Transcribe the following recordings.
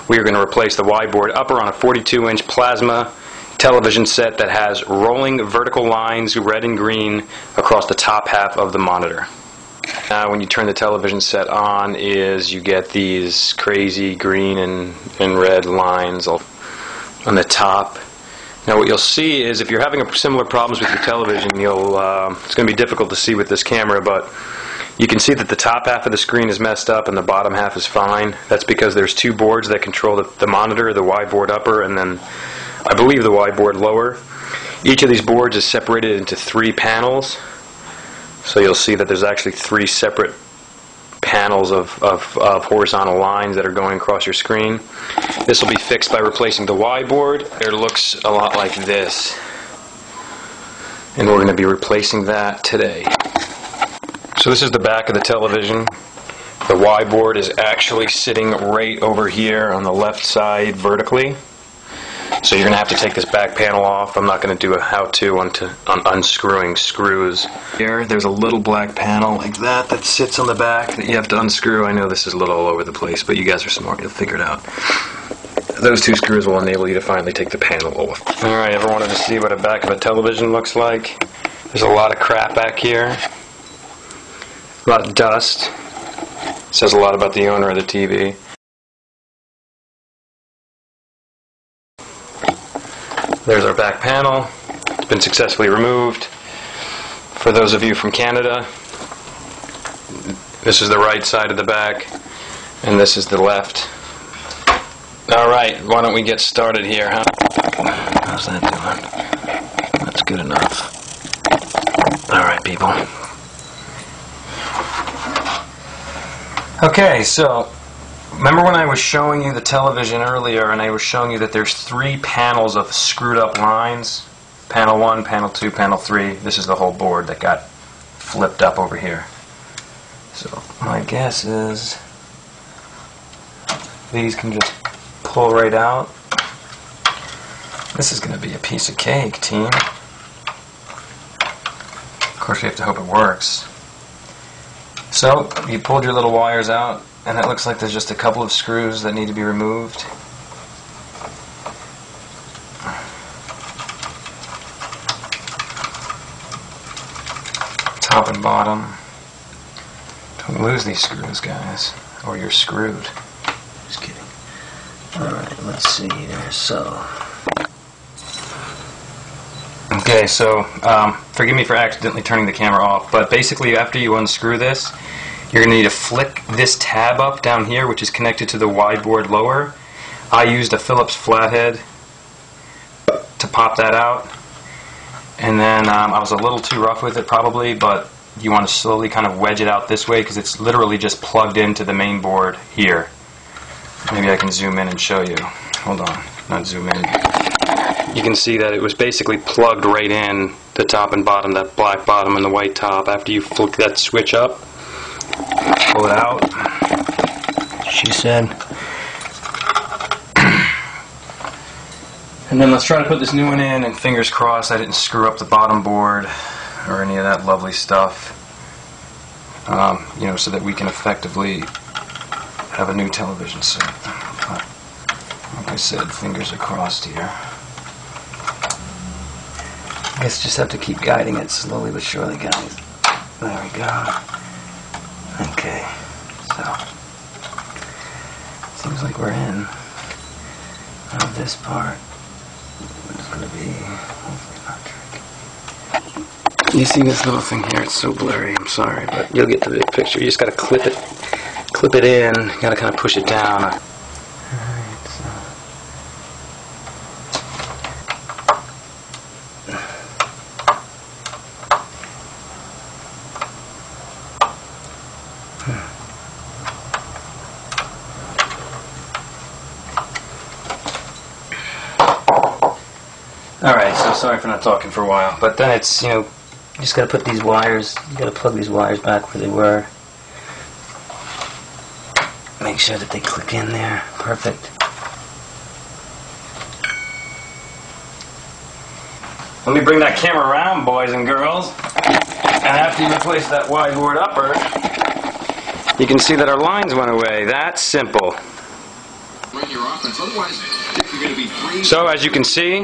We are going to replace the Y-board upper on a 42-inch plasma television set that has rolling vertical lines, red and green, across the top half of the monitor. Now when you turn the television set on you get these crazy green and red lines on the top. Now what you'll see is if you're having similar problems with your television, it's going to be difficult to see with this camera, but you can see that the top half of the screen is messed up and the bottom half is fine. That's because there's two boards that control the monitor, the Y-board upper and then I believe the Y-board lower. Each of these boards is separated into 3 panels. So you'll see that there's actually 3 separate panels of horizontal lines that are going across your screen. This will be fixed by replacing the Y-board. It looks a lot like this. And we're going to be replacing that today. So this is the back of the television. The Y-board is actually sitting right over here on the left side vertically. So you're going to have to take this back panel off. I'm not going to do a how-to on unscrewing screws. Here, there's a little black panel like that sits on the back that you have to unscrew. I know this is a little all over the place, but you guys are smart. You'll figure it out. Those 2 screws will enable you to finally take the panel off. Alright, ever wanted to see what a back of a television looks like? There's a lot of crap back here. A lot of dust. It says a lot about the owner of the TV. There's our back panel. It's been successfully removed. For those of you from Canada, this is the right side of the back, and this is the left. Alright, why don't we get started here, huh? How's that doing? That's good enough. Alright, people. Okay, so remember when I was showing you the television earlier and I was showing you that there's 3 panels of screwed up lines? Panel 1, panel 2, panel 3. This is the whole board that got flipped up over here. So my guess is these can just pull right out. This is going to be a piece of cake, team. Of course we have to hope it works. So, you pulled your little wires out, and it looks like there's just a couple of screws that need to be removed. Top and bottom. Don't lose these screws, guys, or you're screwed. Just kidding. Alright, let's see here. Okay, so forgive me for accidentally turning the camera off, but basically after you unscrew this, you're going to need to flick this tab up down here, which is connected to the Y-board lower. I used a Phillips flathead to pop that out, and then I was a little too rough with it probably, but you want to slowly kind of wedge it out this way because it's literally just plugged into the main board here. Maybe I can zoom in and show you. Hold on, not zoom in. You can see that it was basically plugged right in, the top and bottom, that black bottom and the white top. After you flick that switch up, pull it out, she said. And then let's try to put this new one in, and fingers crossed I didn't screw up the bottom board or any of that lovely stuff, so that we can effectively have a new television set. But, like I said, fingers are crossed here. I guess just have to keep guiding it slowly but surely, guys. There we go. Okay, so seems like we're in. Now this part is going to be hopefully not tricky. You see this little thing here? It's so blurry. I'm sorry, but you'll get the big picture. You just got to clip it in. You got to kind of push it down. Alright, so sorry for not talking for a while, but then it's, you just gotta put these wires, you gotta plug these wires back where they were. Make sure that they click in there. Perfect. Let me bring that camera around, boys and girls. And after you replace that wide board upper, you can see that our lines went away. That's simple. So as you can see,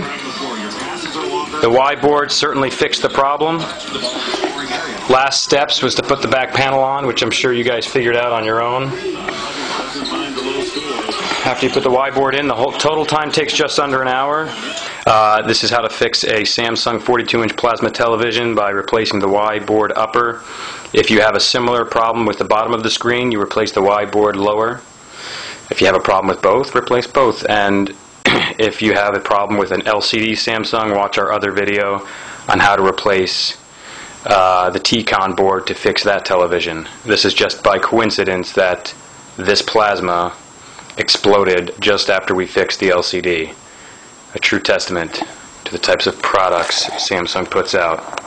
the wide board certainly fixed the problem. Last steps was to put the back panel on, which I'm sure you guys figured out on your own. After you put the wide board in, the whole total time takes just under an hour. This is how to fix a Samsung 42-inch plasma television by replacing the wide board upper. If you have a similar problem with the bottom of the screen, you replace the wide board lower. If you have a problem with both, replace both. And if you have a problem with an LCD Samsung, watch our other video on how to replace the T-Con board to fix that television. This is just by coincidence that this plasma exploded just after we fixed the LCD. A true testament to the types of products Samsung puts out.